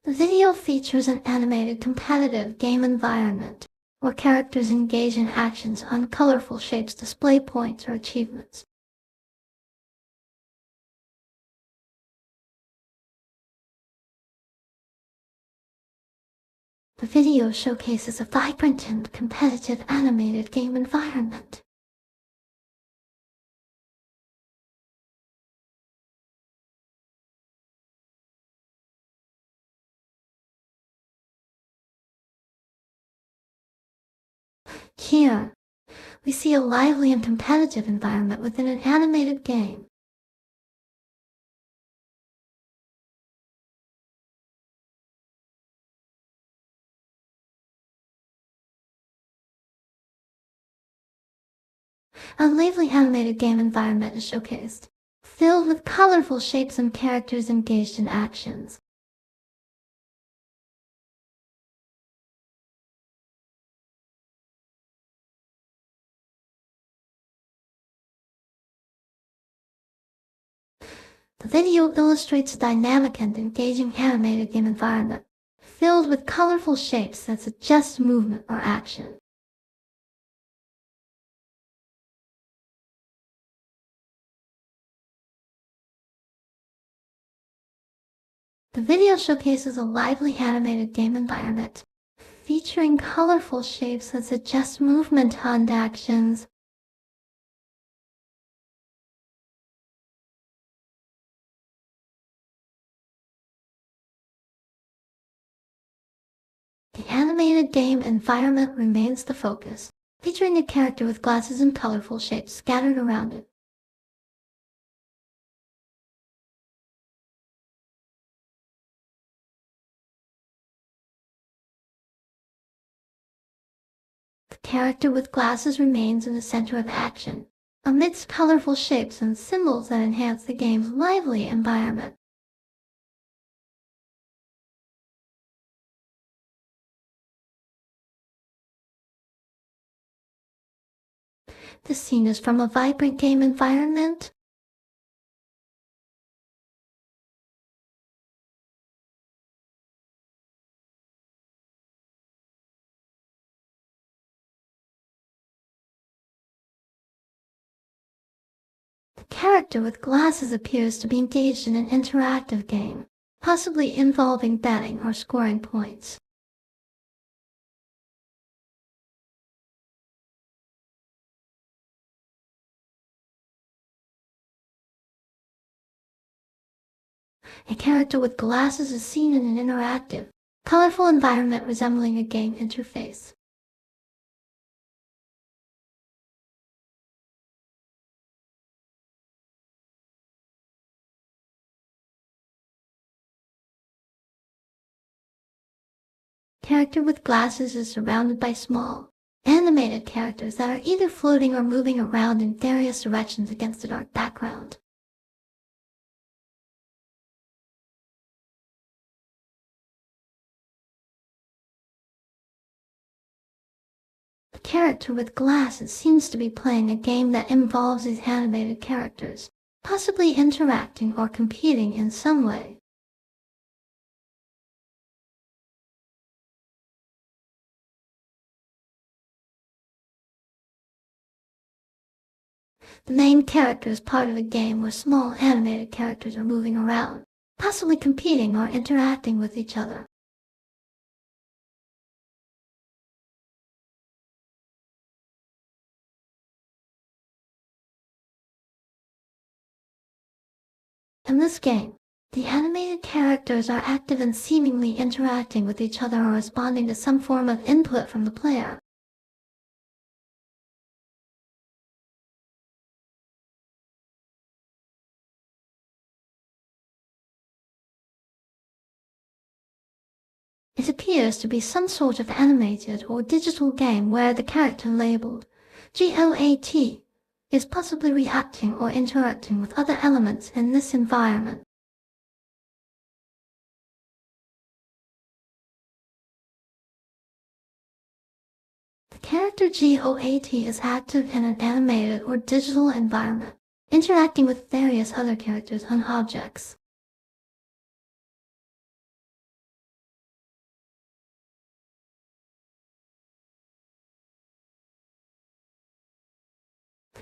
The video features an animated competitive game environment, where characters engage in actions on colorful shapes display points or achievements. The video showcases a vibrant and competitive animated game environment. Here, we see a lively and competitive environment within an animated game. A lively animated game environment is showcased, filled with colorful shapes and characters engaged in actions. The video illustrates a dynamic and engaging animated game environment, filled with colorful shapes that suggest movement or action. The video showcases a lively animated game environment, featuring colorful shapes that suggest movement and actions. The animated game environment remains the focus, featuring a character with glasses and colorful shapes scattered around it. The character with glasses remains in the center of action, amidst colorful shapes and symbols that enhance the game's lively environment. The scene is from a vibrant game environment. The character with glasses appears to be engaged in an interactive game, possibly involving betting or scoring points. A character with glasses is seen in an interactive, colorful environment resembling a game interface. Character with glasses is surrounded by small, animated characters that are either floating or moving around in various directions against a dark background. The character with glasses seems to be playing a game that involves these animated characters, possibly interacting or competing in some way. The main character is part of a game where small animated characters are moving around, possibly competing or interacting with each other. In this game, the animated characters are active and seemingly interacting with each other or responding to some form of input from the player. It appears to be some sort of animated or digital game where the character labeled GOAT is possibly reacting or interacting with other elements in this environment. The character GOAT is active in an animated or digital environment, interacting with various other characters and objects.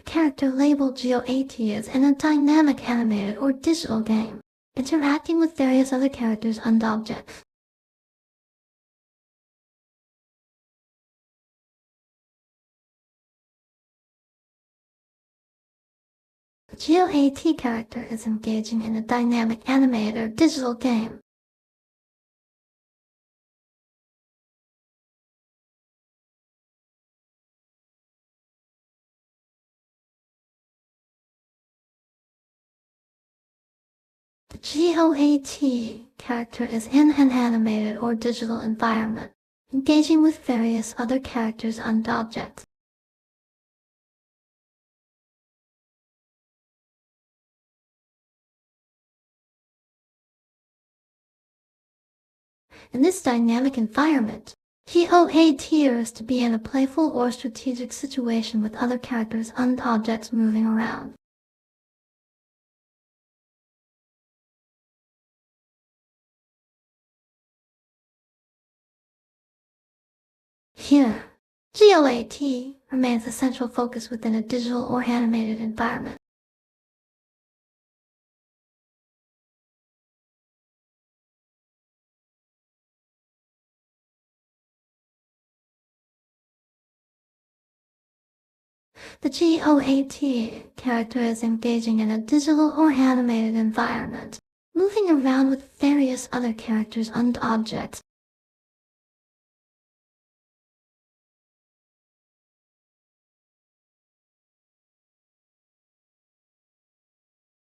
character labeled GOAT is in a dynamic animated or digital game, interacting with various other characters and objects. The GOAT character is engaging in a dynamic animated or digital game. The GOAT character is in an animated or digital environment, engaging with various other characters and objects. In this dynamic environment, GOAT is to be in a playful or strategic situation with other characters and objects moving around. Here, GOAT remains the central focus within a digital or animated environment. The GOAT character is engaging in a digital or animated environment, moving around with various other characters and objects.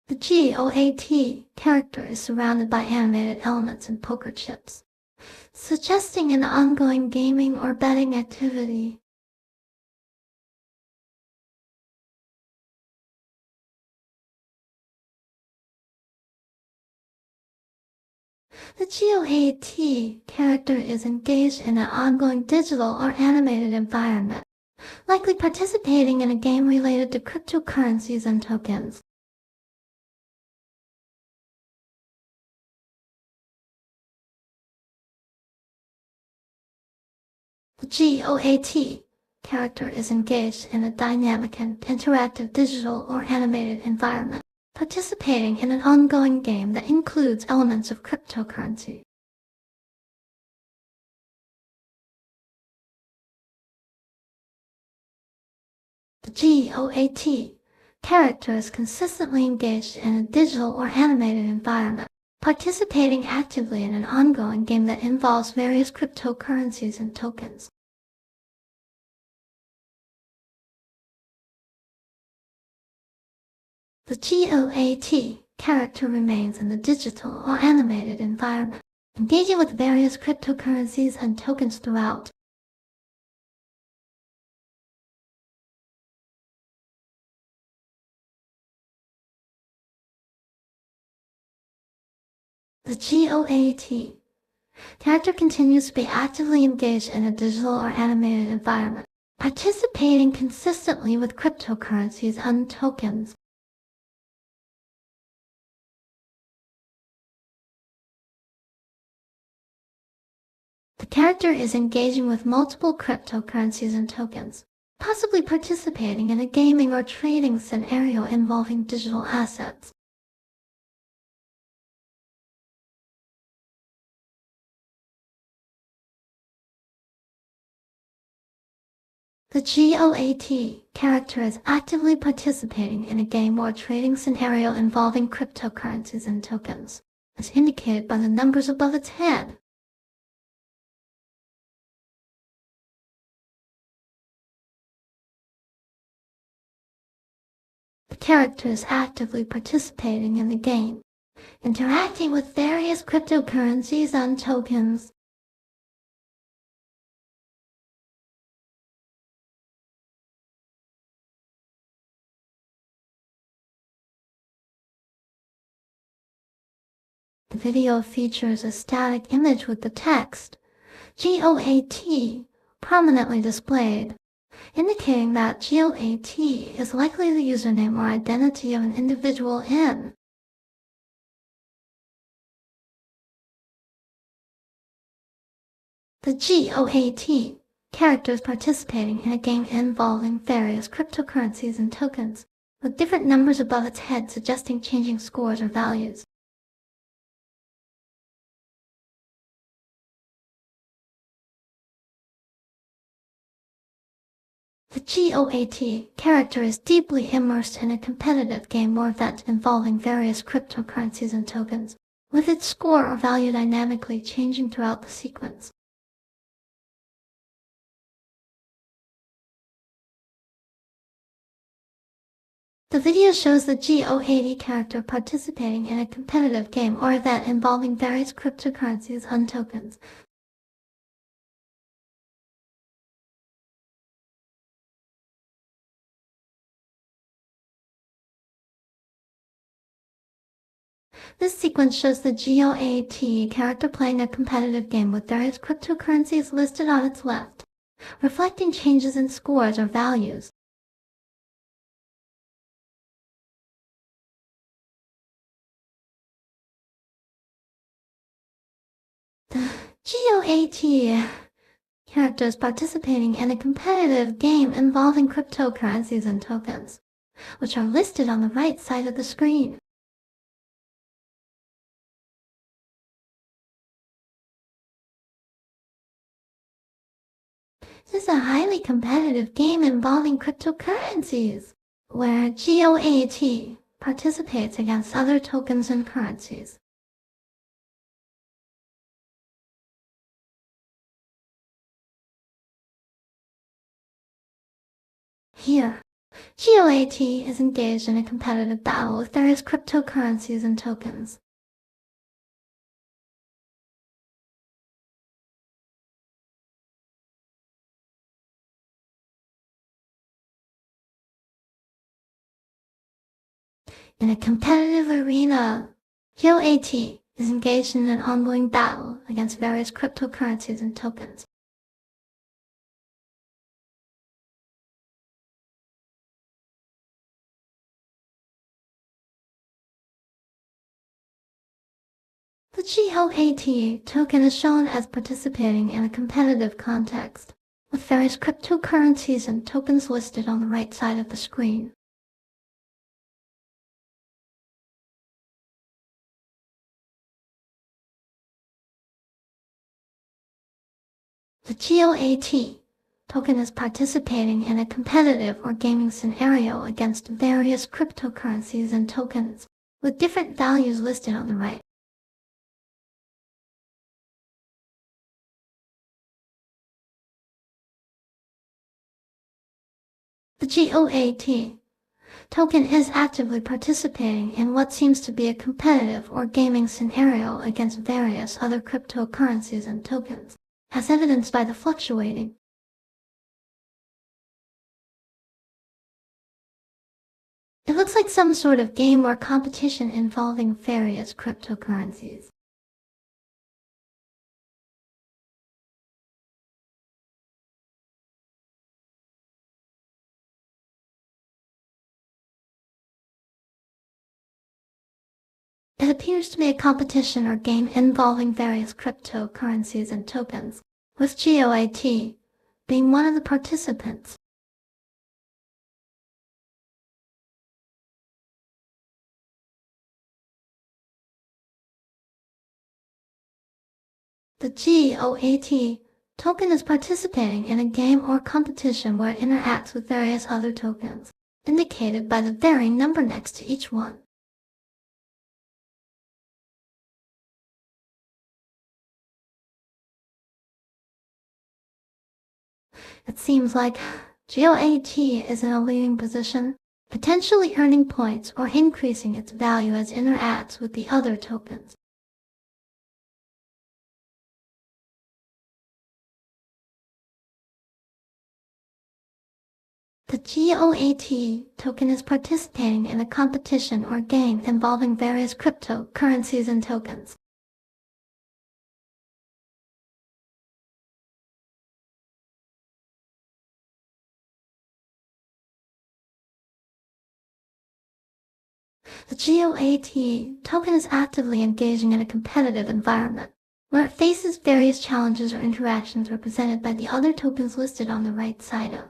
The GOAT character is surrounded by animated elements and poker chips, suggesting an ongoing gaming or betting activity. The GOAT character is engaged in an ongoing digital or animated environment, likely participating in a game related to cryptocurrencies and tokens. The GOAT character is engaged in a dynamic and interactive digital or animated environment, participating in an ongoing game that includes elements of cryptocurrency. The GOAT character is consistently engaged in a digital or animated environment, participating actively in an ongoing game that involves various cryptocurrencies and tokens. The GOAT character remains in the digital or animated environment, engaging with various cryptocurrencies and tokens throughout. The GOAT character continues to be actively engaged in a digital or animated environment, participating consistently with cryptocurrencies and tokens. The character is engaging with multiple cryptocurrencies and tokens, possibly participating in a gaming or trading scenario involving digital assets. The GOAT character is actively participating in a game or trading scenario involving cryptocurrencies and tokens, as indicated by the numbers above its head. The character is actively participating in the game, interacting with various cryptocurrencies and tokens. The video features a static image with the text GOAT prominently displayed, indicating that GOAT is likely the username or identity of an individual in. The GOAT characters participating in a game involving various cryptocurrencies and tokens, with different numbers above its head suggesting changing scores or values. The GOAT character is deeply immersed in a competitive game or event involving various cryptocurrencies and tokens, with its score or value dynamically changing throughout the sequence. The video shows the GOAT character participating in a competitive game or event involving various cryptocurrencies and tokens. This sequence shows the GOAT character playing a competitive game with various cryptocurrencies listed on its left, reflecting changes in scores or values. The GOAT characters participating in a competitive game involving cryptocurrencies and tokens, which are listed on the right side of the screen. This is a highly competitive game involving cryptocurrencies, where GOAT participates against other tokens and currencies. Here, GOAT is engaged in a competitive battle with various cryptocurrencies and tokens. In a competitive arena, GOAT is engaged in an ongoing battle against various cryptocurrencies and tokens. The GOAT token is shown as participating in a competitive context, with various cryptocurrencies and tokens listed on the right side of the screen. The GOAT token is participating in a competitive or gaming scenario against various cryptocurrencies and tokens, with different values listed on the right. The GOAT token is actively participating in what seems to be a competitive or gaming scenario against various other cryptocurrencies and tokens, as evidenced by the fluctuating. It looks like some sort of game or competition involving various cryptocurrencies. It appears to be a competition or game involving various cryptocurrencies and tokens, with GOAT being one of the participants. The GOAT token is participating in a game or competition where it interacts with various other tokens, indicated by the varying number next to each one. It seems like GOAT is in a leading position, potentially earning points or increasing its value as it interacts with the other tokens. The GOAT token is participating in a competition or game involving various cryptocurrencies and tokens. The GOAT token is actively engaging in a competitive environment, where it faces various challenges or interactions represented by the other tokens listed on the right side of.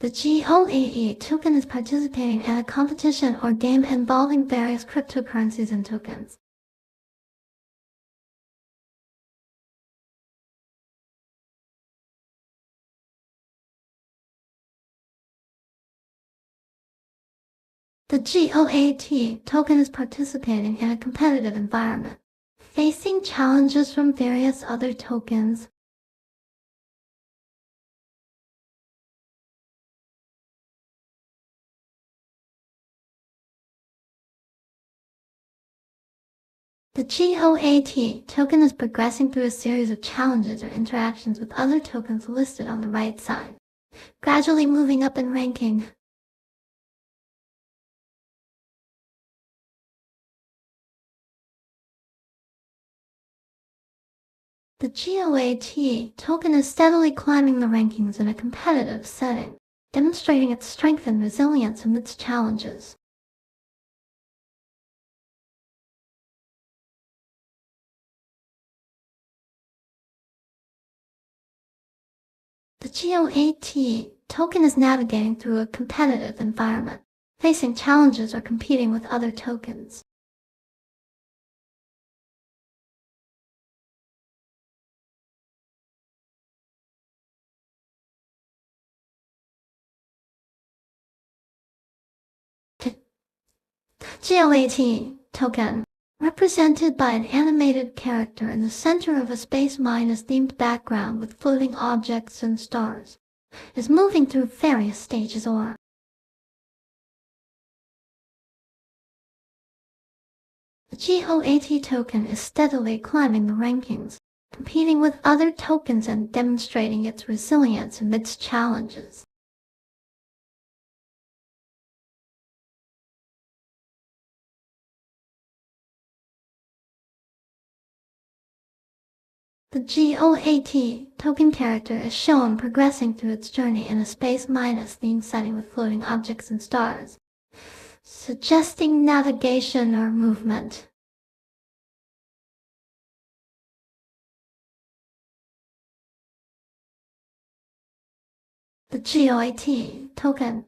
The GOAE token is participating in a competition or game involving various cryptocurrencies and tokens. The GOAT token is participating in a competitive environment, facing challenges from various other tokens. The GOAT token is progressing through a series of challenges or interactions with other tokens listed on the right side, gradually moving up in ranking. The GOAT token is steadily climbing the rankings in a competitive setting, demonstrating its strength and resilience amidst challenges. The GOAT token is navigating through a competitive environment, facing challenges or competing with other tokens. The GOAT token, represented by an animated character in the center of a space-themed background with floating objects and stars, is moving through various stages or. The GOAT token is steadily climbing the rankings, competing with other tokens and demonstrating its resilience amidst challenges. The GOAT token character is shown progressing through its journey in a space-themed setting with floating objects and stars, suggesting navigation or movement. The GOAT token,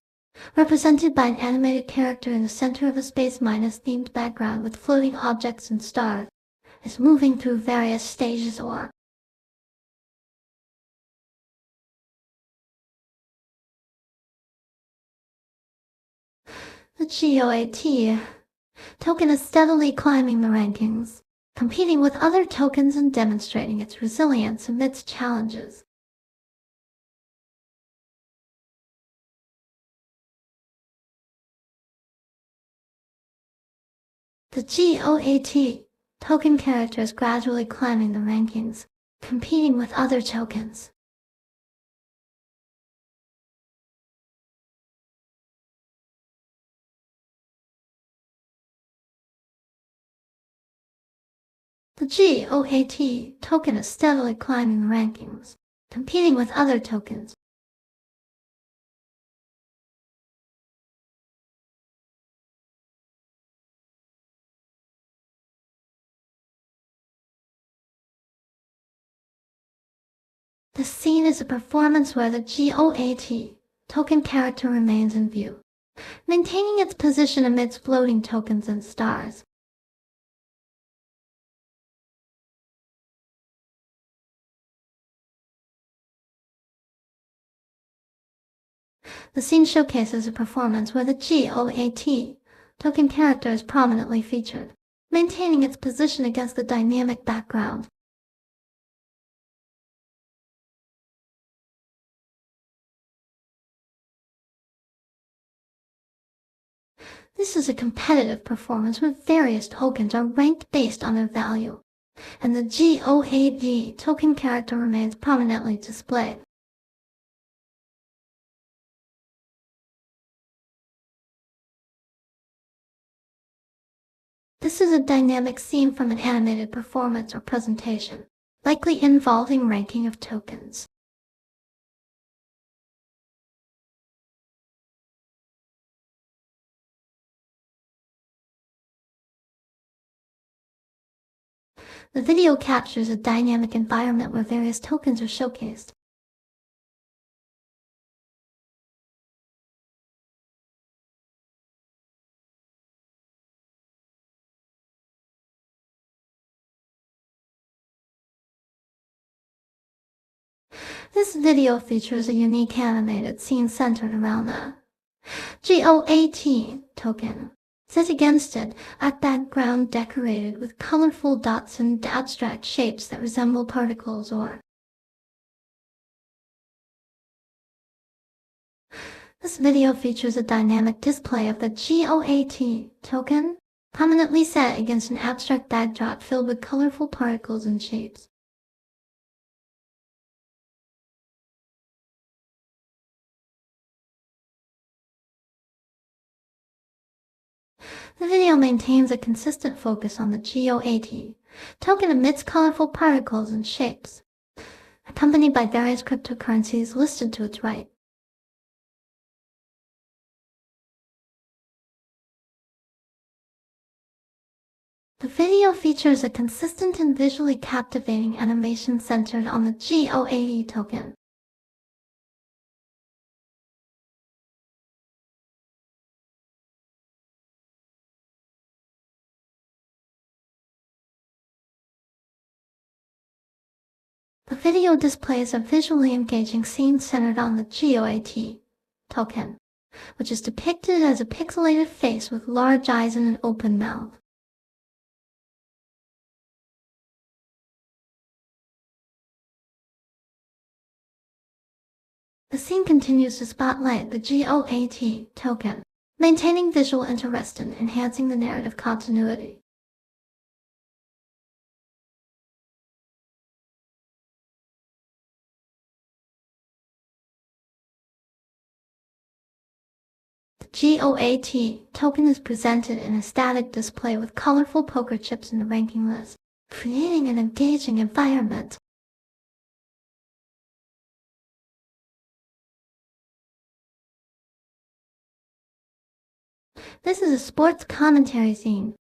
represented by an animated character in the center of a space-themed background with floating objects and stars, is moving through various stages or. The GOAT token is steadily climbing the rankings, competing with other tokens and demonstrating its resilience amidst challenges. The GOAT token character is gradually climbing the rankings, competing with other tokens. The GOAT token is steadily climbing the rankings, competing with other tokens. The scene is a performance where the GOAT token character remains in view, maintaining its position amidst floating tokens and stars. The scene showcases a performance where the GOAT token character is prominently featured, maintaining its position against the dynamic background. This is a competitive performance where various tokens are ranked based on their value, and the GOAT token character remains prominently displayed. This is a dynamic scene from an animated performance or presentation, likely involving ranking of tokens. The video captures a dynamic environment where various tokens are showcased. This video features a unique animated scene centered around the GOAT token. Set against it, a background decorated with colorful dots and abstract shapes that resemble particles or. This video features a dynamic display of the GOAT token, prominently set against an abstract backdrop filled with colorful particles and shapes. The video maintains a consistent focus on the GOAT token amidst colorful particles and shapes, accompanied by various cryptocurrencies listed to its right. The video features a consistent and visually captivating animation centered on the GOAT token. The video displays a visually engaging scene centered on the GOAT token, which is depicted as a pixelated face with large eyes and an open mouth. The scene continues to spotlight the GOAT token, maintaining visual interest and enhancing the narrative continuity. The GOAT token is presented in a static display with colorful poker chips in the ranking list, creating an engaging environment. This is a sports commentary scene.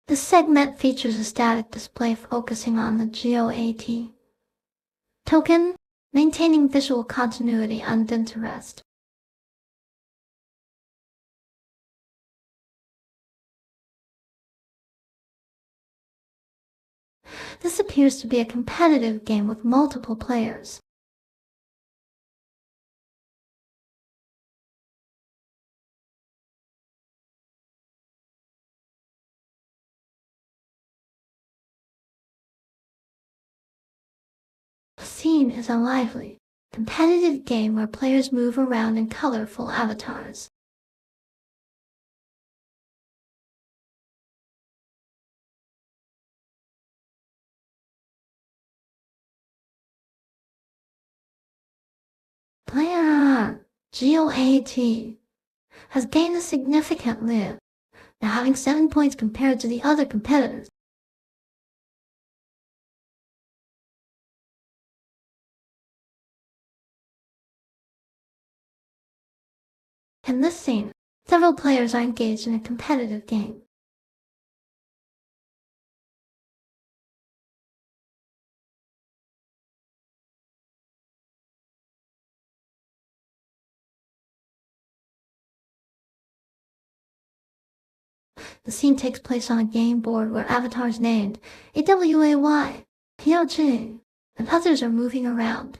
This segment features a static display focusing on the GOAT token, maintaining visual continuity and interest. This appears to be a competitive game with multiple players. The scene is a lively, competitive game where players move around in colorful avatars. Player GOAT has gained a significant lead, now having 7 points compared to the other competitors. In this scene, several players are engaged in a competitive game. The scene takes place on a game board where avatars named AWAY, POG, and others are moving around.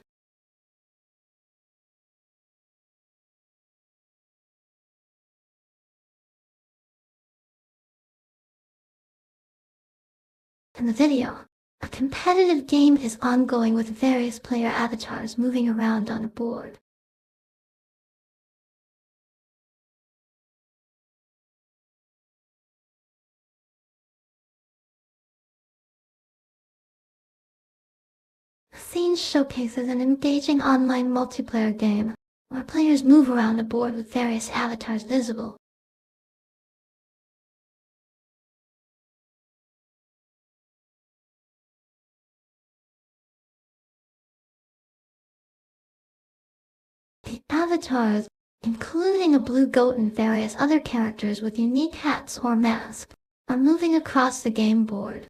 In the video, a competitive game is ongoing with various player avatars moving around on a board. The scene showcases an engaging online multiplayer game where players move around a board with various avatars visible. avatars, including a blue goat and various other characters with unique hats or masks, are moving across the game board.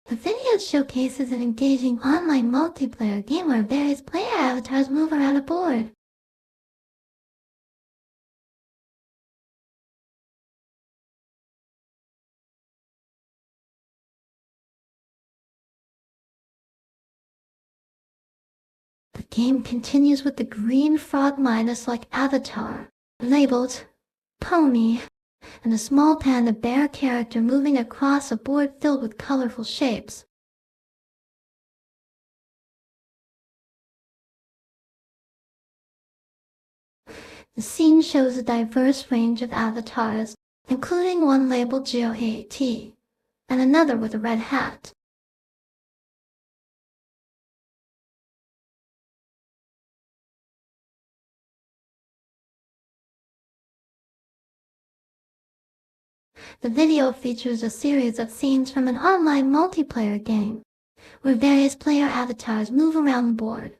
The video showcases an engaging online multiplayer game where various player avatars move around a board. The game continues with the green frog minus-like avatar, labeled Pony, and a small panda bear character moving across a board filled with colorful shapes. The scene shows a diverse range of avatars, including one labeled GeoAT, and another with a red hat. The video features a series of scenes from an online multiplayer game, where various player avatars move around the board.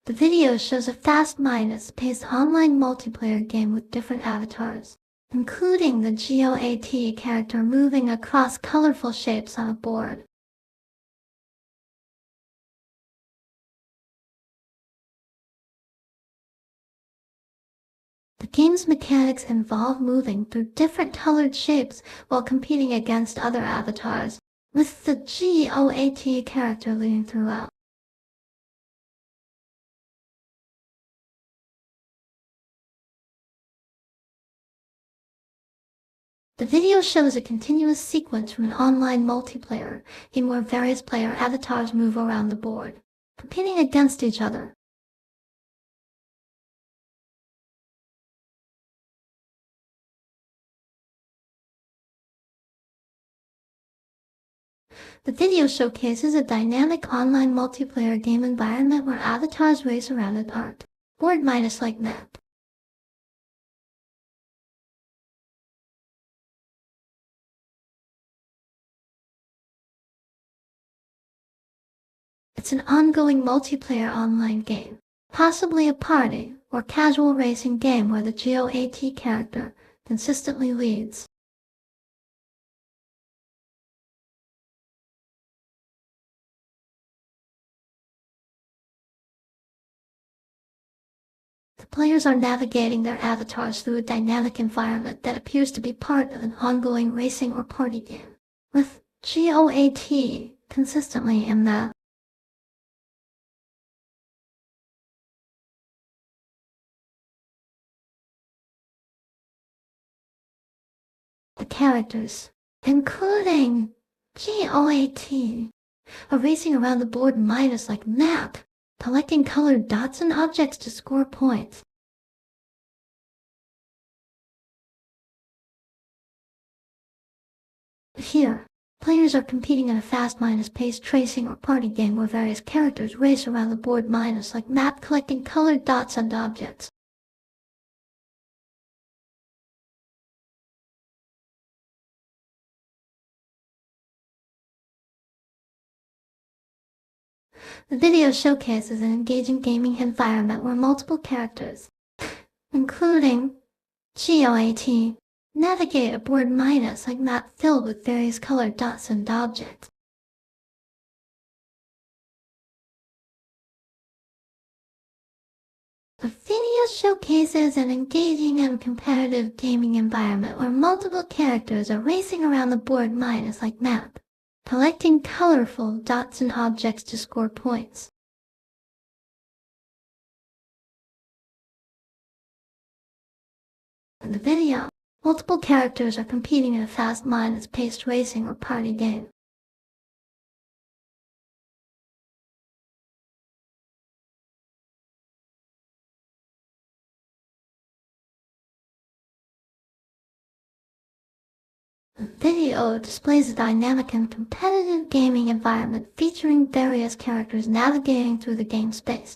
The video shows a fast-paced online multiplayer game with different avatars, including the GeoAT character moving across colorful shapes on a board. The game's mechanics involve moving through different colored shapes while competing against other avatars, with the GeoAT character leading throughout. The video shows a continuous sequence from an online multiplayer game where various player avatars move around the board, competing against each other. The video showcases a dynamic online multiplayer game environment where avatars race around an art board minus-like map. It's an ongoing multiplayer online game, possibly a party or casual racing game where the GeoAT character consistently leads. The players are navigating their avatars through a dynamic environment that appears to be part of an ongoing racing or party game, with GeoAT consistently in the characters, including GeoAT, are racing around the board minus-like map, collecting colored dots and objects to score points. Here, players are competing in a fast-paced racing or party game where various characters race around the board minus-like map, collecting colored dots and objects. The video showcases an engaging gaming environment where multiple characters, including GeoAT, navigate a board minus-like map filled with various colored dots and objects. The video showcases an engaging and competitive gaming environment where multiple characters are racing around the board minus-like map, collecting colorful dots and objects to score points. In the video, multiple characters are competing in a fast-paced racing or party game. The video displays a dynamic and competitive gaming environment featuring various characters navigating through the game space.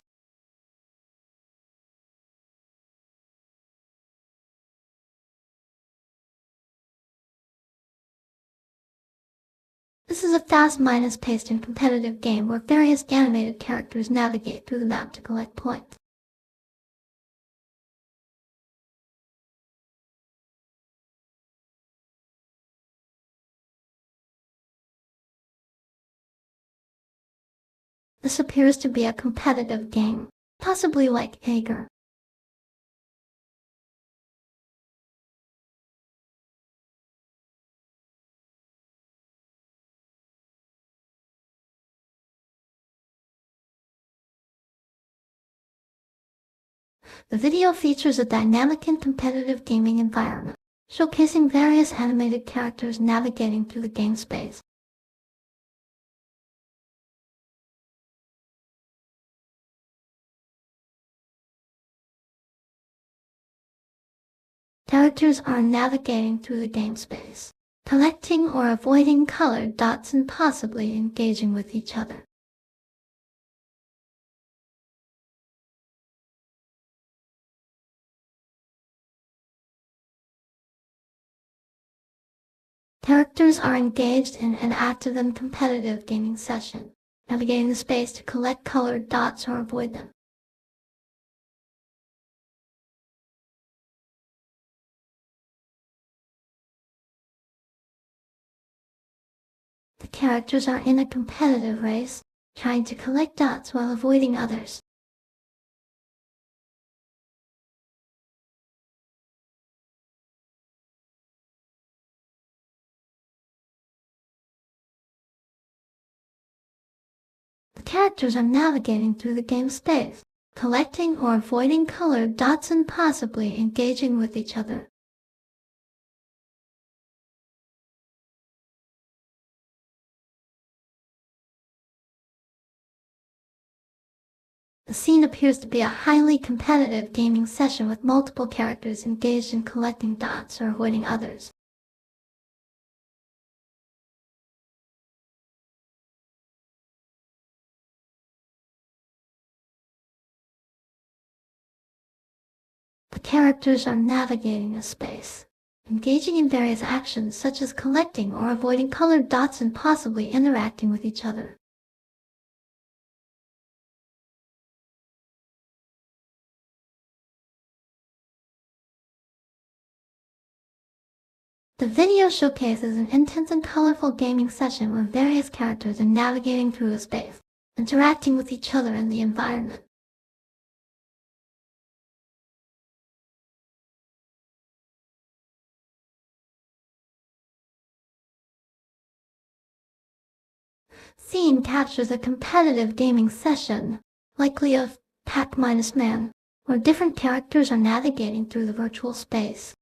This is a fast-paced and competitive game where various animated characters navigate through the map to collect points. This appears to be a competitive game, possibly like Agar. The video features a dynamic and competitive gaming environment, showcasing various animated characters navigating through the game space. Characters are navigating through the game space, collecting or avoiding colored dots and possibly engaging with each other. Characters are engaged in an active and competitive gaming session, navigating the space to collect colored dots or avoid them. The characters are in a competitive race, trying to collect dots while avoiding others. The characters are navigating through the game space, collecting or avoiding colored dots and possibly engaging with each other. The scene appears to be a highly competitive gaming session with multiple characters engaged in collecting dots or avoiding others. The characters are navigating a space, engaging in various actions such as collecting or avoiding colored dots and possibly interacting with each other. The video showcases an intense and colorful gaming session where various characters are navigating through a space, interacting with each other in the environment. Scene captures a competitive gaming session, likely of Pac-Man, where different characters are navigating through the virtual space.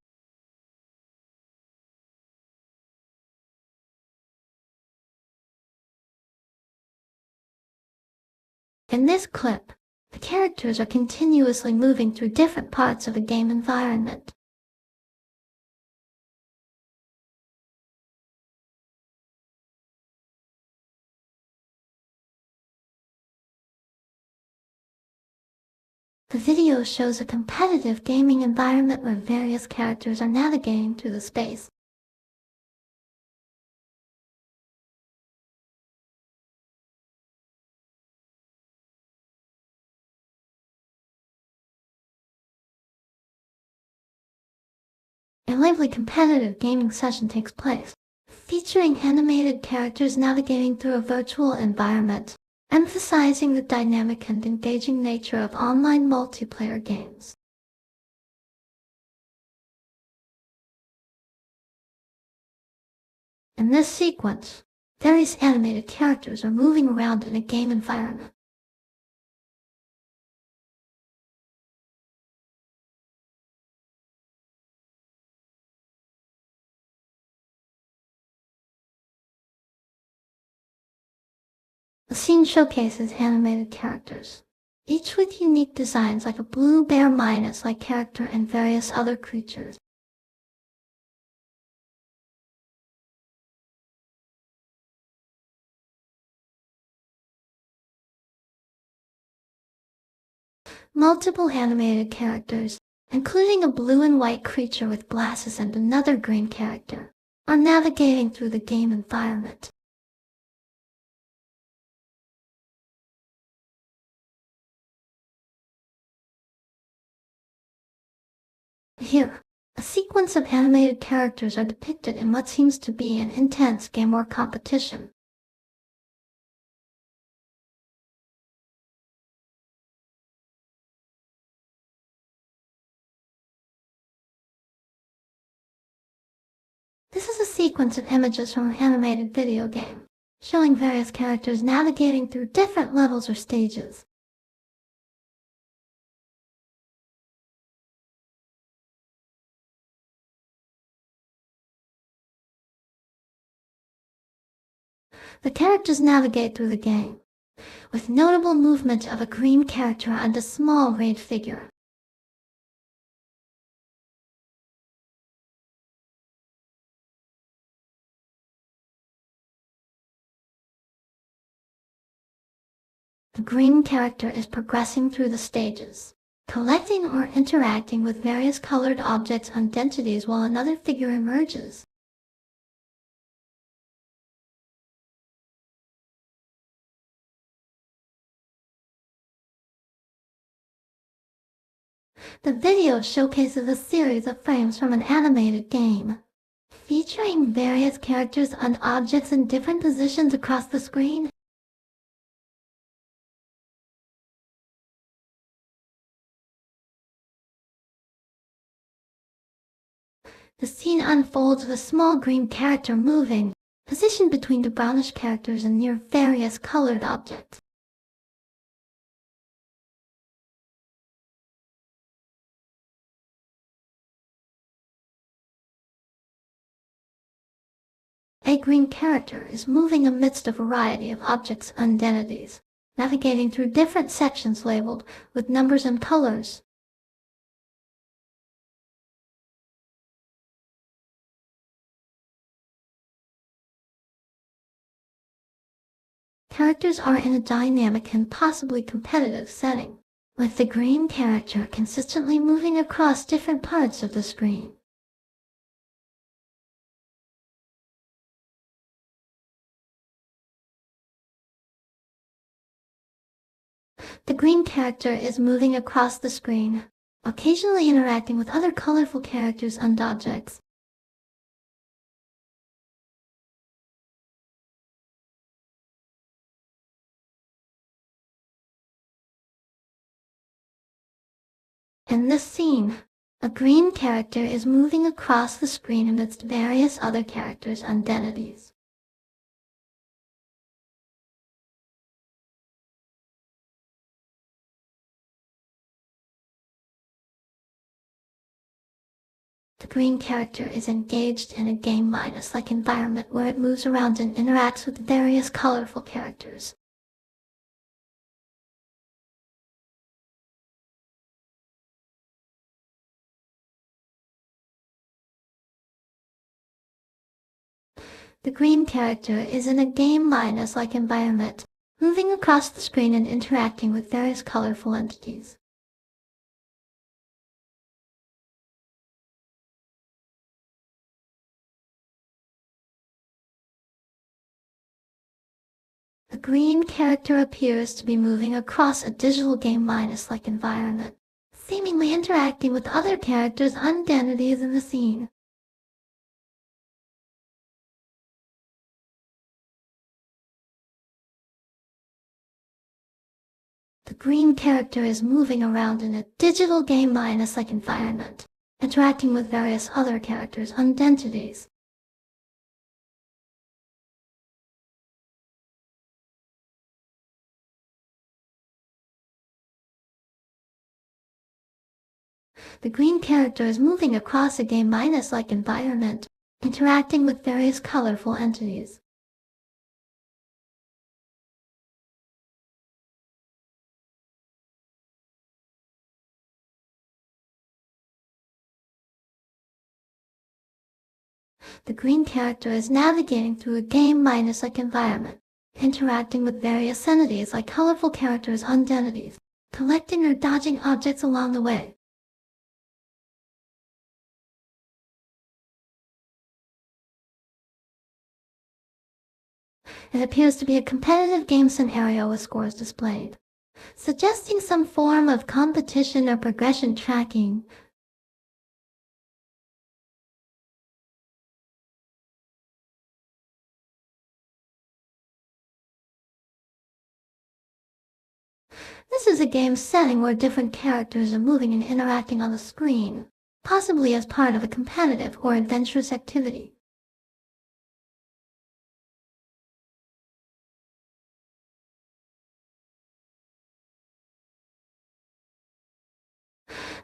In this clip, the characters are continuously moving through different parts of a game environment. The video shows a competitive gaming environment where various characters are navigating through the space. A lively competitive gaming session takes place, featuring animated characters navigating through a virtual environment, emphasizing the dynamic and engaging nature of online multiplayer games. In this sequence, various animated characters are moving around in a game environment. The scene showcases animated characters, each with unique designs like a blue bear Midas-like character and various other creatures. Multiple animated characters, including a blue and white creature with glasses and another green character, are navigating through the game environment. Here, a sequence of animated characters are depicted in what seems to be an intense game or competition. This is a sequence of images from an animated video game, showing various characters navigating through different levels or stages. The characters navigate through the game, with notable movement of a green character and a small red figure. The green character is progressing through the stages, collecting or interacting with various colored objects and entities while another figure emerges. The video showcases a series of frames from an animated game, featuring various characters and objects in different positions across the screen. The scene unfolds with a small green character moving, positioned between the brownish characters and near various colored objects. A green character is moving amidst a variety of objects and entities, navigating through different sections labeled with numbers and colors. Characters are in a dynamic and possibly competitive setting, with the green character consistently moving across different parts of the screen. The green character is moving across the screen, occasionally interacting with other colorful characters and objects. In this scene, a green character is moving across the screen amidst various other characters and entities. The green character is engaged in a game-like environment where it moves around and interacts with various colorful characters. The green character is in a game-like environment, moving across the screen and interacting with various colorful entities. The green character appears to be moving across a digital game-like environment, seemingly interacting with other characters and entities in the scene. The green character is moving around in a digital game-like environment, interacting with various other characters and entities. The green character is moving across a game-like environment, interacting with various colorful entities. The green character is navigating through a game-like environment, interacting with various entities like colorful characters and entities, collecting or dodging objects along the way. It appears to be a competitive game scenario with scores displayed, suggesting some form of competition or progression tracking. This is a game setting where different characters are moving and interacting on the screen, possibly as part of a competitive or adventurous activity.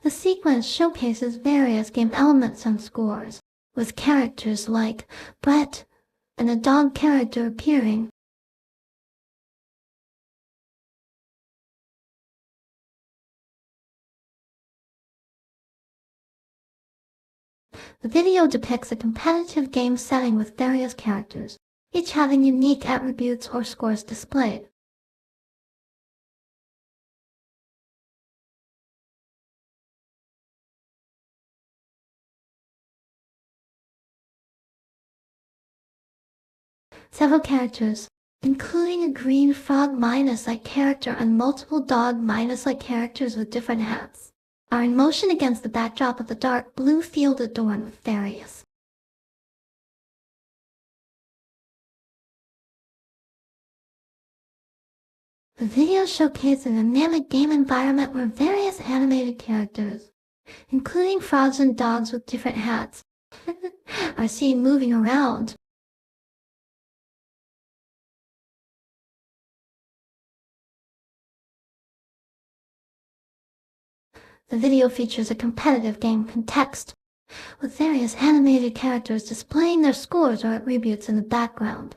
The sequence showcases various game elements and scores, with characters like Brett and a dog character appearing. The video depicts a competitive game setting with various characters, each having unique attributes or scores displayed. Several characters, including a green frog minus-like character and multiple dog minus-like characters with different hats, are in motion against the backdrop of the dark blue field adorned with various. The video showcases a dynamic game environment where various animated characters, including frogs and dogs with different hats, are seen moving around. The video features a competitive game context, with various animated characters displaying their scores or attributes in the background.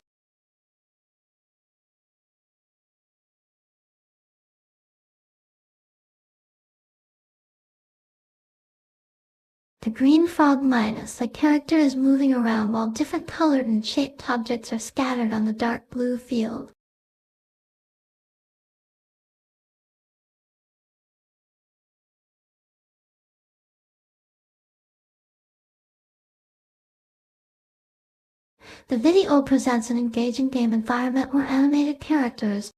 The green frog minus-like character is moving around while different colored and shaped objects are scattered on the dark blue field. The video presents an engaging game environment where animated characters,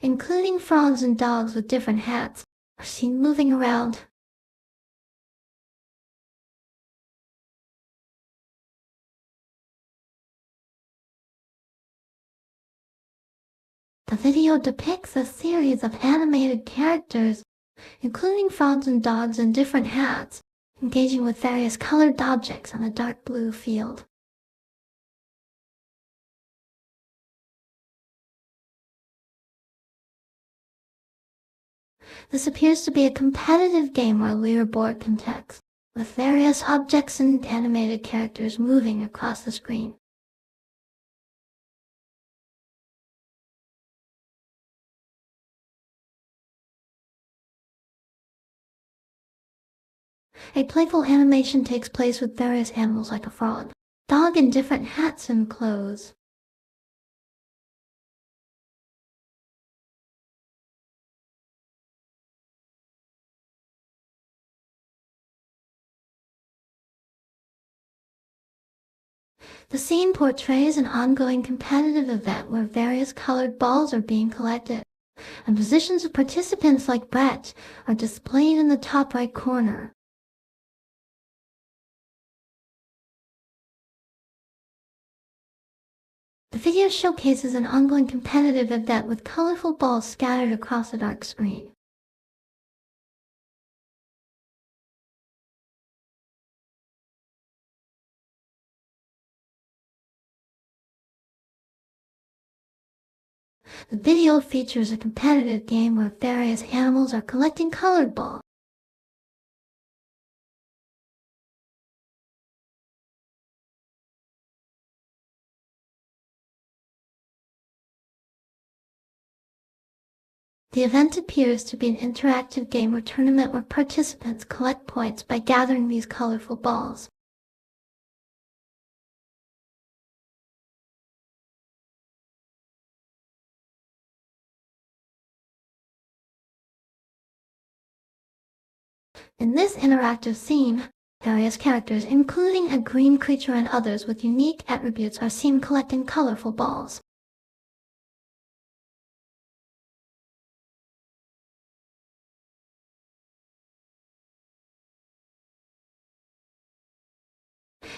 including frogs and dogs with different hats, are seen moving around. The video depicts a series of animated characters, including frogs and dogs in different hats, engaging with various colored objects on a dark blue field. This appears to be a competitive game or leaderboard context, with various objects and animated characters moving across the screen. A playful animation takes place with various animals like a frog, dog in different hats and clothes. The scene portrays an ongoing competitive event where various colored balls are being collected, and positions of participants like Brett are displayed in the top right corner. The video showcases an ongoing competitive event with colorful balls scattered across a dark screen. The video features a competitive game where various animals are collecting colored balls. The event appears to be an interactive game or tournament where participants collect points by gathering these colorful balls. In this interactive scene, various characters, including a green creature and others with unique attributes, are seen collecting colorful balls.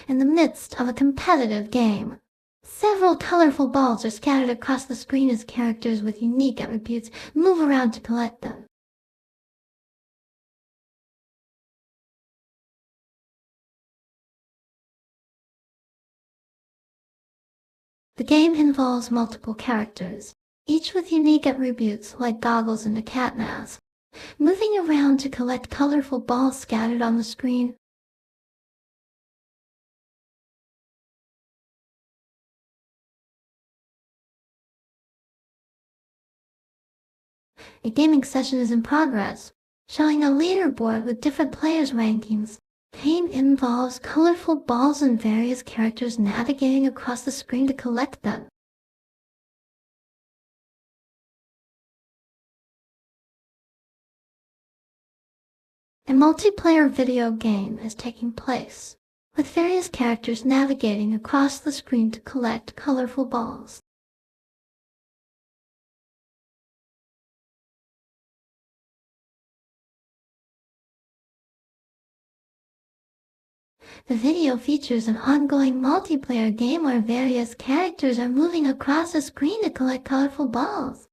In the midst of a competitive game, several colorful balls are scattered across the screen as characters with unique attributes move around to collect them. The game involves multiple characters, each with unique attributes like goggles and a cat mask, moving around to collect colorful balls scattered on the screen. A gaming session is in progress, showing a leaderboard with different players' rankings. The game involves colorful balls and various characters navigating across the screen to collect them. A multiplayer video game is taking place, with various characters navigating across the screen to collect colorful balls. The video features an ongoing multiplayer game where various characters are moving across the screen to collect colorful balls.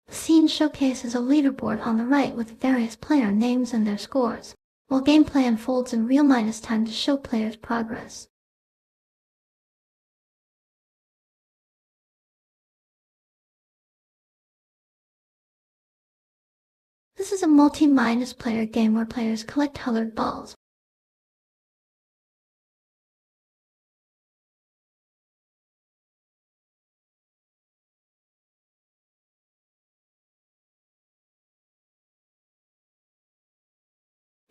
The scene showcases a leaderboard on the right with various player names and their scores, while gameplay unfolds in real-time to show players' progress. This is a multi-player game where players collect colored balls.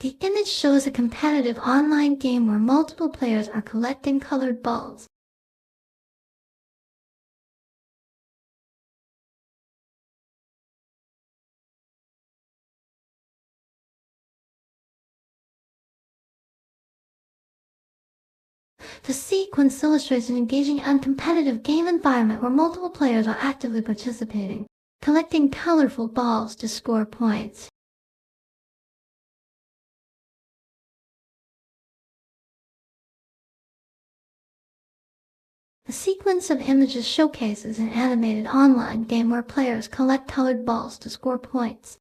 The image shows a competitive online game where multiple players are collecting colored balls. The sequence illustrates an engaging and competitive game environment where multiple players are actively participating, collecting colorful balls to score points. The sequence of images showcases an animated online game where players collect colored balls to score points.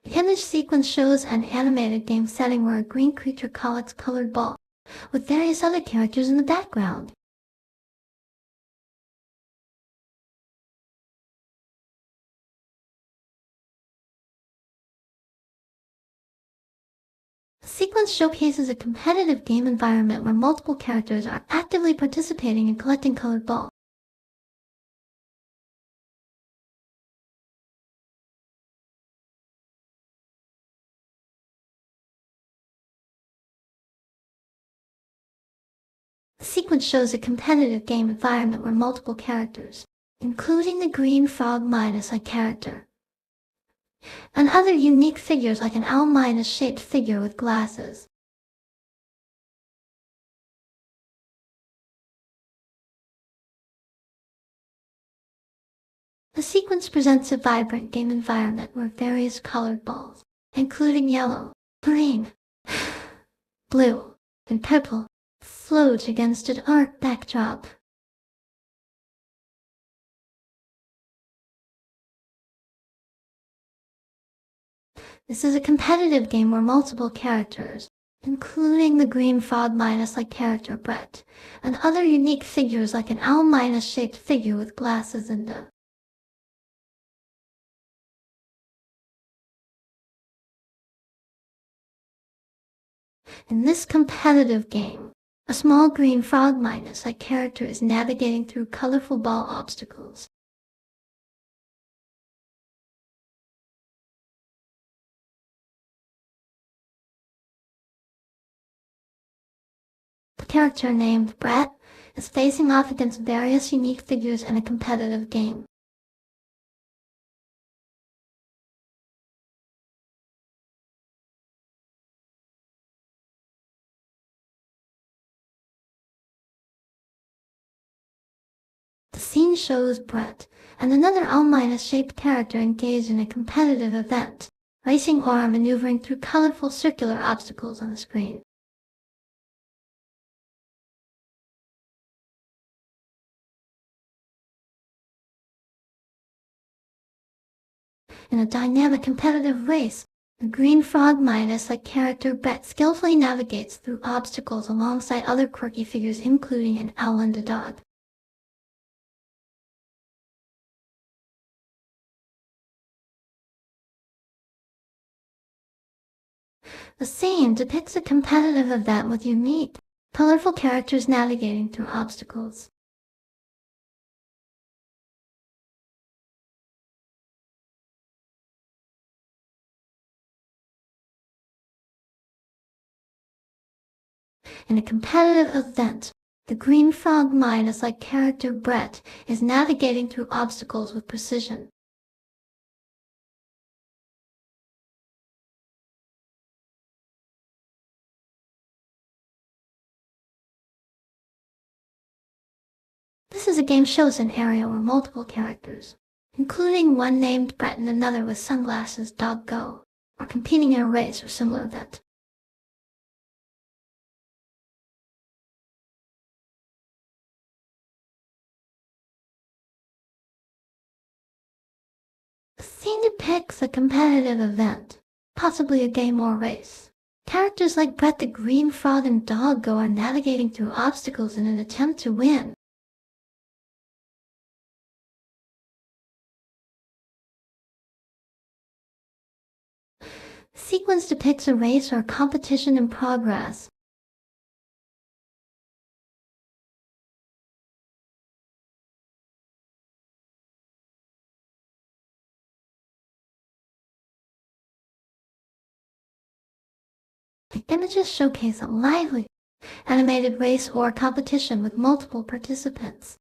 The image sequence shows an animated game setting where a green creature collects colored balls, with various other characters in the background. The sequence showcases a competitive game environment where multiple characters are actively participating in collecting colored balls. The sequence shows a competitive game environment where multiple characters, including the green frog minus a character, and other unique figures like an owl minus shaped figure with glasses. The sequence presents a vibrant game environment where various colored balls, including yellow, green, blue, and purple, float against an art backdrop. This is a competitive game where multiple characters, including the green frog minus-like character Brett, and other unique figures like an owl minus-shaped figure with glasses and a In this competitive game, a small green frog minus-like character is navigating through colorful ball obstacles. character named Brett is facing off against various unique figures in a competitive game. The scene shows Brett and another L-shaped character engaged in a competitive event, racing or maneuvering through colorful circular obstacles on the screen. In a dynamic competitive race, the Green Frog Midas-like character Brett skillfully navigates through obstacles alongside other quirky figures including an owl and a dog. The scene depicts a competitive event with unique, colorful characters navigating through obstacles. In a competitive event, the Green Frog Midas-like character Brett is navigating through obstacles with precision. This is a game shows an area where multiple characters, including one named Brett and another with sunglasses Dog Go, are competing in a race or similar event. The scene depicts a competitive event, possibly a game or race. Characters like Brett the Green Frog and Dog Go are navigating through obstacles in an attempt to win. The sequence depicts a race or competition in progress. The images showcase a lively, animated race or competition with multiple participants.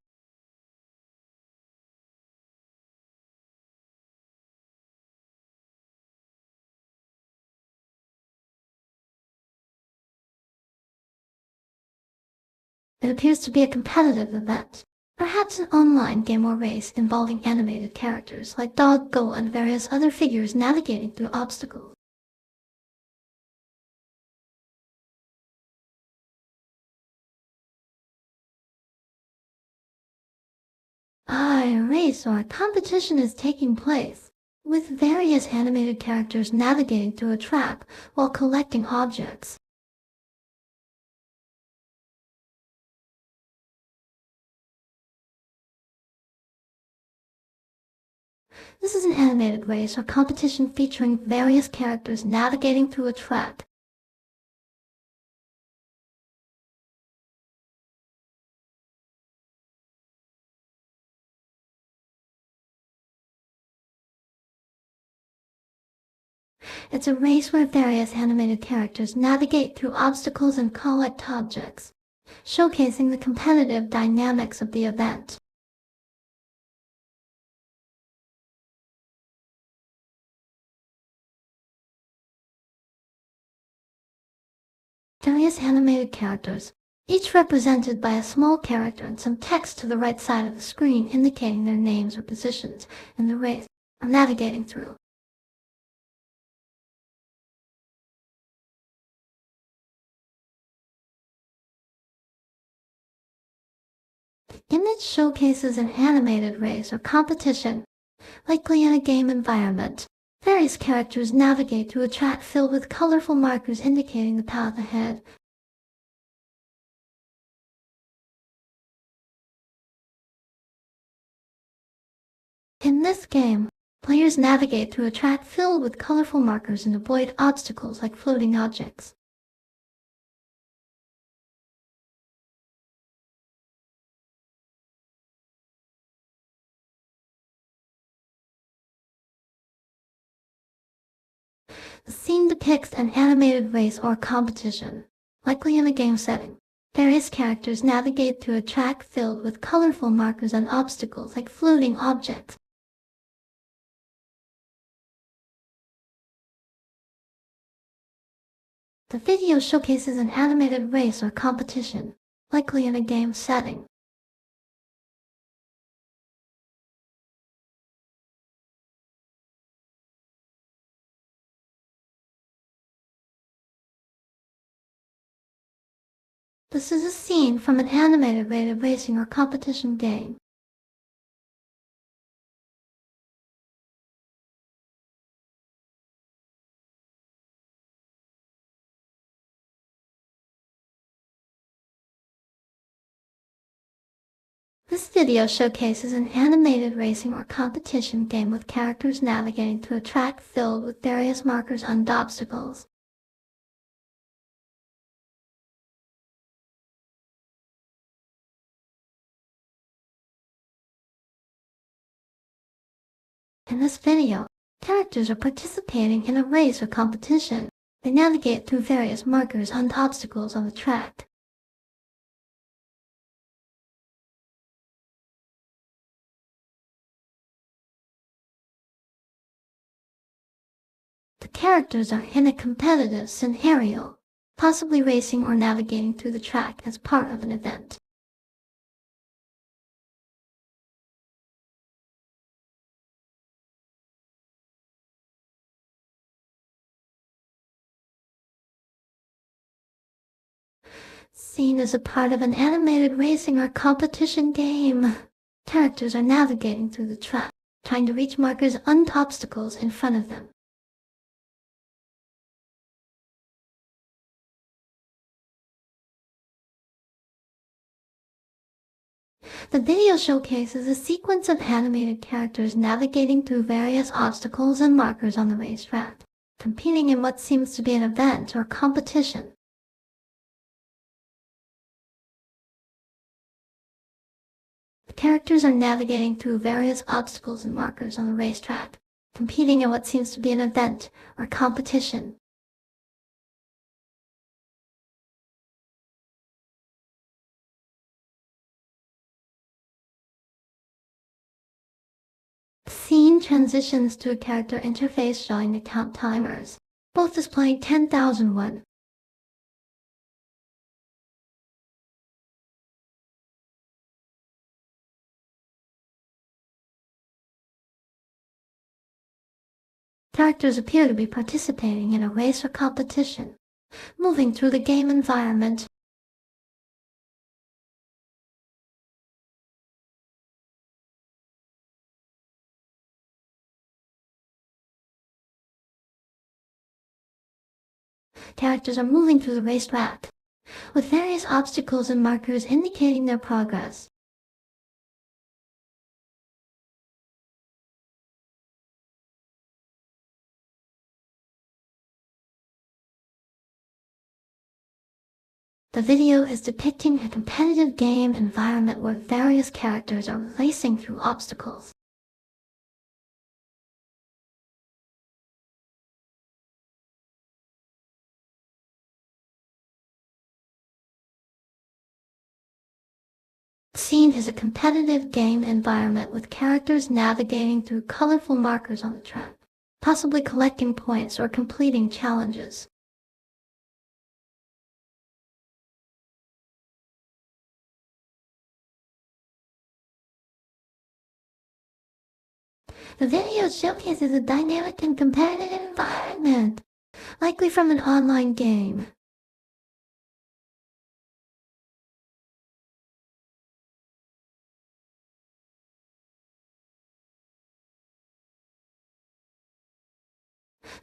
It appears to be a competitive event, perhaps an online game or race involving animated characters like Dog Go and various other figures navigating through obstacles. A race or a competition is taking place, with various animated characters navigating through a track while collecting objects. This is an animated race or competition featuring various characters navigating through a track. It's a race where various animated characters navigate through obstacles and collect objects, showcasing the competitive dynamics of the event. Various animated characters, each represented by a small character and some text to the right side of the screen indicating their names or positions in the race, are navigating through. The image showcases an animated race or competition, likely in a game environment. Various characters navigate through a track filled with colorful markers indicating the path ahead. In this game, players navigate through a track filled with colorful markers and avoid obstacles like floating objects. The scene depicts an animated race or competition, likely in a game setting. Various characters navigate through a track filled with colorful markers and obstacles like floating objects. The video showcases an animated race or competition, likely in a game setting. This is a scene from an animated racing or competition game. This video showcases an animated racing or competition game with characters navigating through a track filled with various markers and obstacles. In this video, characters are participating in a race or competition. They navigate through various markers and obstacles on the track. The characters are in a competitive scenario, possibly racing or navigating through the track as part of an event. Seen as a part of an animated racing or competition game. Characters are navigating through the track, trying to reach markers and obstacles in front of them. The video showcases a sequence of animated characters navigating through various obstacles and markers on the racetrack, competing in what seems to be an event or competition. The characters are navigating through various obstacles and markers on the racetrack, competing in what seems to be an event or competition. The scene transitions to a character interface showing the count timers, both displaying 10,001. Characters appear to be participating in a race or competition, moving through the game environment. Characters are moving through the racetrack, with various obstacles and markers indicating their progress. The video is depicting a competitive game environment where various characters are racing through obstacles. The scene is a competitive game environment with characters navigating through colorful markers on the track, possibly collecting points or completing challenges. The video showcases a dynamic and competitive environment, likely from an online game.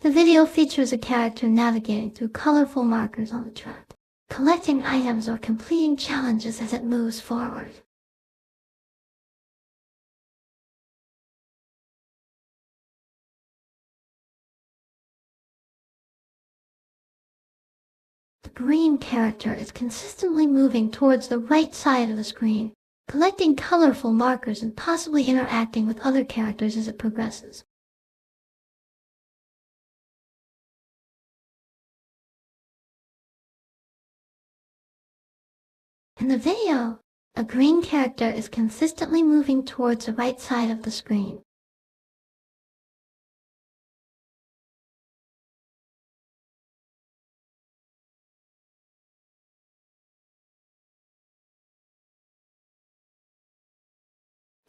The video features a character navigating through colorful markers on the track, collecting items or completing challenges as it moves forward. The green character is consistently moving towards the right side of the screen, collecting colorful markers and possibly interacting with other characters as it progresses. In the video, a green character is consistently moving towards the right side of the screen.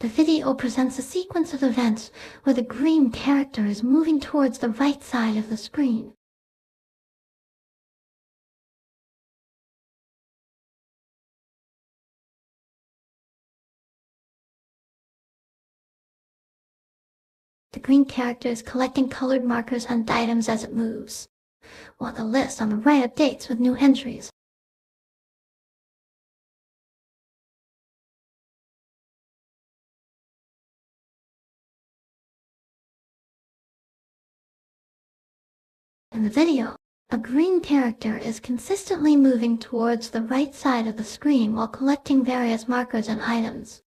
The video presents a sequence of events where the green character is moving towards the right side of the screen. The green character is collecting colored markers and items as it moves, while the list on the right updates with new entries. In the video, a green character is consistently moving towards the right side of the screen while collecting various markers and items.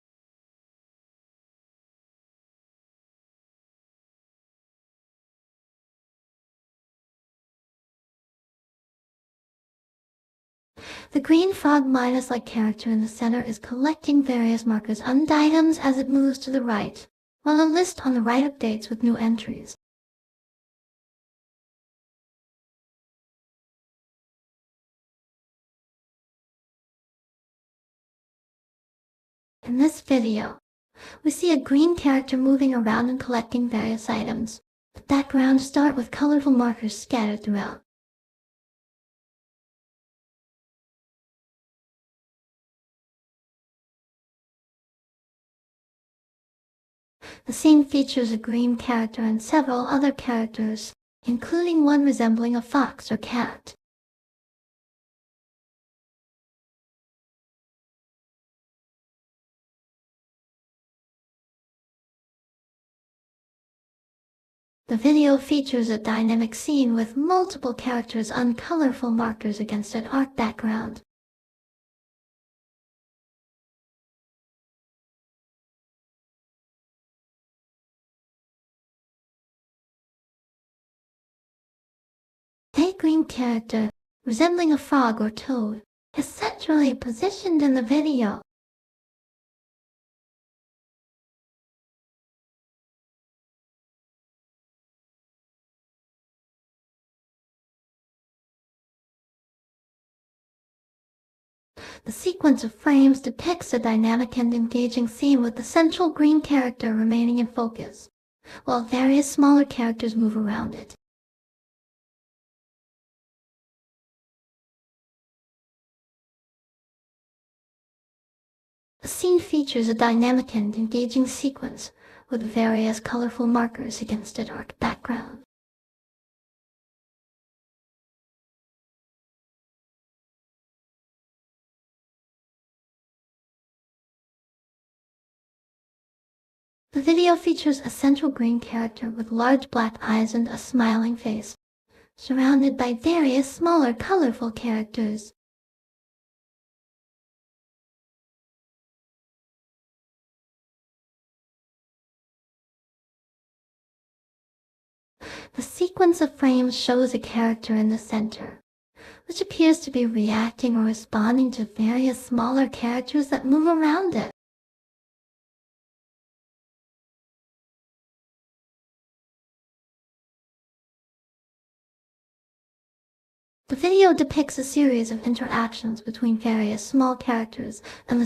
The green frog Midas-like character in the center is collecting various markers and items as it moves to the right, while a list on the right updates with new entries. In this video, we see a green character moving around and collecting various items. The background starts with colorful markers scattered throughout. The scene features a green character and several other characters, including one resembling a fox or cat. The video features a dynamic scene with multiple characters and colorful markers against an dark background. A green character, resembling a frog or toad, is centrally positioned in the video. The sequence of frames depicts a dynamic and engaging scene with the central green character remaining in focus, while various smaller characters move around it. The scene features a dynamic and engaging sequence with various colorful markers against a dark background. The video features a central green character with large black eyes and a smiling face, surrounded by various smaller colorful characters. The sequence of frames shows a character in the center, which appears to be reacting or responding to various smaller characters that move around it. The video depicts a series of interactions between various small characters and the